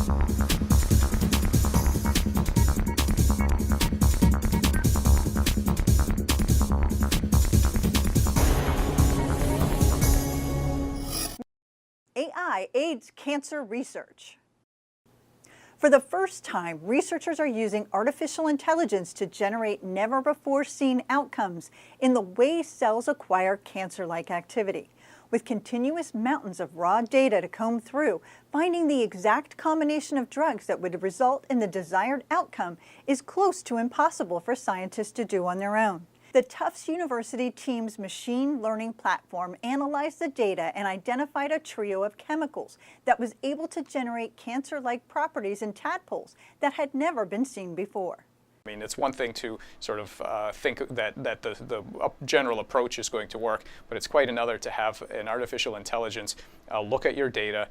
AI aids cancer research. For the first time, researchers are using artificial intelligence to generate never-before-seen outcomes in the way cells acquire cancer-like activity. With continuous mountains of raw data to comb through, finding the exact combination of drugs that would result in the desired outcome is close to impossible for scientists to do on their own. The Tufts University team's machine learning platform analyzed the data and identified a trio of chemicals that was able to generate cancer-like properties in tadpoles that had never been seen before. I mean, it's one thing to sort of think that the general approach is going to work, but it's quite another to have an artificial intelligence look at your data,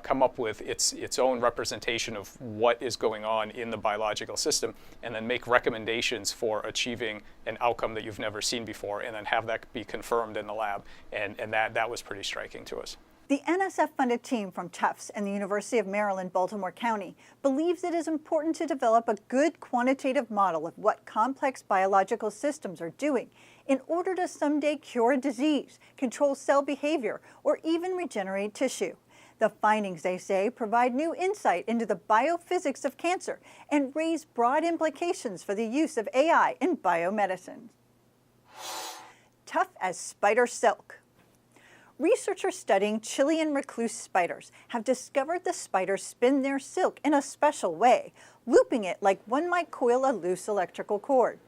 come up with its own representation of what is going on in the biological system, and then make recommendations for achieving an outcome that you've never seen before, and then have that be confirmed in the lab. And that was pretty striking to us. The NSF-funded team from Tufts and the University of Maryland, Baltimore County believes it is important to develop a good quantitative model of what complex biological systems are doing in order to someday cure a disease, control cell behavior, or even regenerate tissue. The findings, they say, provide new insight into the biophysics of cancer and raise broad implications for the use of AI in biomedicine. Tough as spider silk. Researchers studying Chilean recluse spiders have discovered the spiders spin their silk in a special way, looping it like one might coil a loose electrical cord.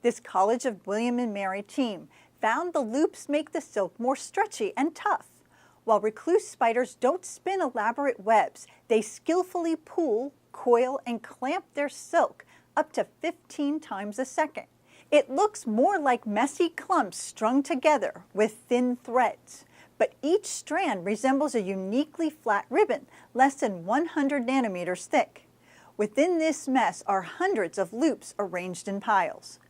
This College of William and Mary team found the loops make the silk more stretchy and tough. While recluse spiders don't spin elaborate webs, they skillfully pull, coil, and clamp their silk up to 15 times a second. It looks more like messy clumps strung together with thin threads. But each strand resembles a uniquely flat ribbon, less than 100 nanometers thick. Within this mess are hundreds of loops arranged in piles.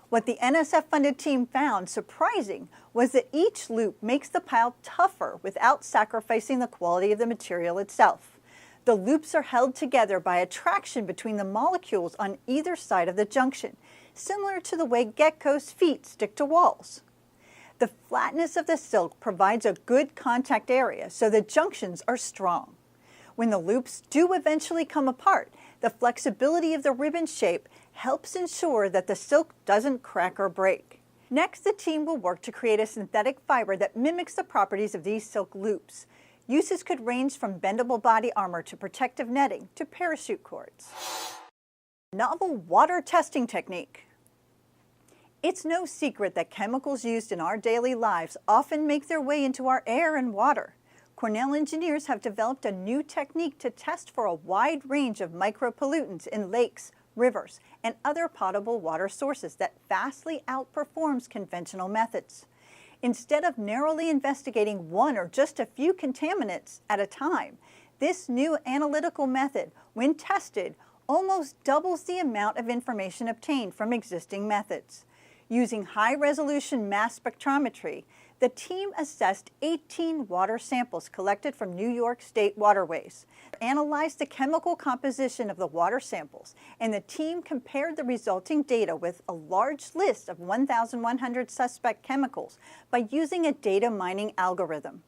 What the NSF-funded team found surprising was that each loop makes the pile tougher without sacrificing the quality of the material itself. The loops are held together by attraction between the molecules on either side of the junction, similar to the way geckos' feet stick to walls. The flatness of the silk provides a good contact area, so the junctions are strong. When the loops do eventually come apart, the flexibility of the ribbon shape helps ensure that the silk doesn't crack or break. Next, the team will work to create a synthetic fiber that mimics the properties of these silk loops. Uses could range from bendable body armor to protective netting to parachute cords. Novel water testing technique. It's no secret that chemicals used in our daily lives often make their way into our air and water. Cornell engineers have developed a new technique to test for a wide range of micropollutants in lakes, rivers, and other potable water sources that vastly outperforms conventional methods. Instead of narrowly investigating one or just a few contaminants at a time, this new analytical method, when tested, almost doubles the amount of information obtained from existing methods. Using high-resolution mass spectrometry, the team assessed 18 water samples collected from New York State waterways, analyzed the chemical composition of the water samples, and the team compared the resulting data with a large list of 1,100 suspect chemicals by using a data mining algorithm.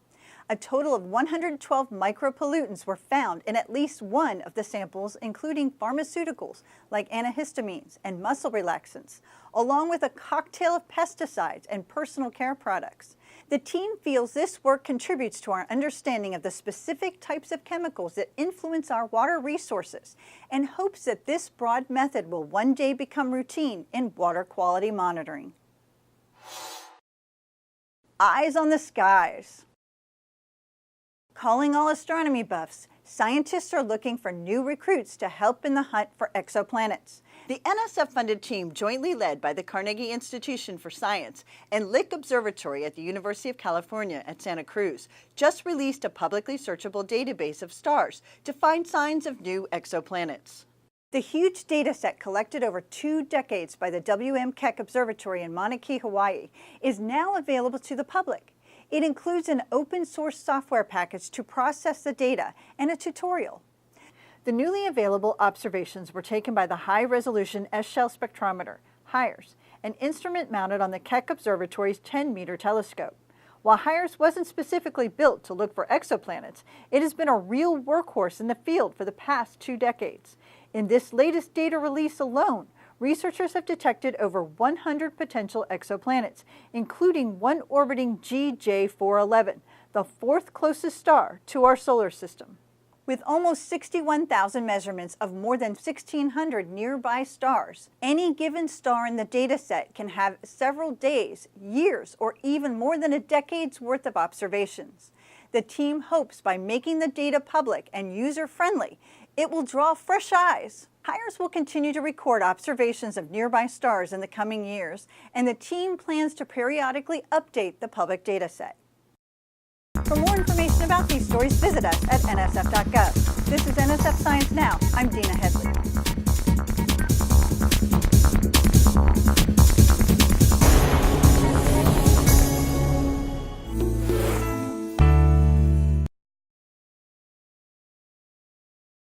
A total of 112 micropollutants were found in at least one of the samples, including pharmaceuticals like antihistamines and muscle relaxants, along with a cocktail of pesticides and personal care products. The team feels this work contributes to our understanding of the specific types of chemicals that influence our water resources, and hopes that this broad method will one day become routine in water quality monitoring. Eyes on the skies. Calling all astronomy buffs, scientists are looking for new recruits to help in the hunt for exoplanets. The NSF-funded team, jointly led by the Carnegie Institution for Science and Lick Observatory at the University of California at Santa Cruz, just released a publicly searchable database of stars to find signs of new exoplanets. The huge data set collected over 2 decades by the W.M. Keck Observatory in Mauna Kea, Hawaii, is now available to the public. It includes an open-source software package to process the data and a tutorial. The newly available observations were taken by the High-Resolution S-Shell Spectrometer, HIRES, an instrument mounted on the Keck Observatory's 10-meter telescope. While HIRES wasn't specifically built to look for exoplanets, it has been a real workhorse in the field for the past 2 decades. In this latest data release alone, researchers have detected over 100 potential exoplanets, including one orbiting GJ411, the 4th closest star to our solar system. With almost 61,000 measurements of more than 1,600 nearby stars, any given star in the dataset can have several days, years, or even more than a decade's worth of observations. The team hopes by making the data public and user-friendly, it will draw fresh eyes. HIRES will continue to record observations of nearby stars in the coming years, and the team plans to periodically update the public dataset. For more information about these stories, visit us at nsf.gov. This is NSF Science Now. I'm Dina Headley.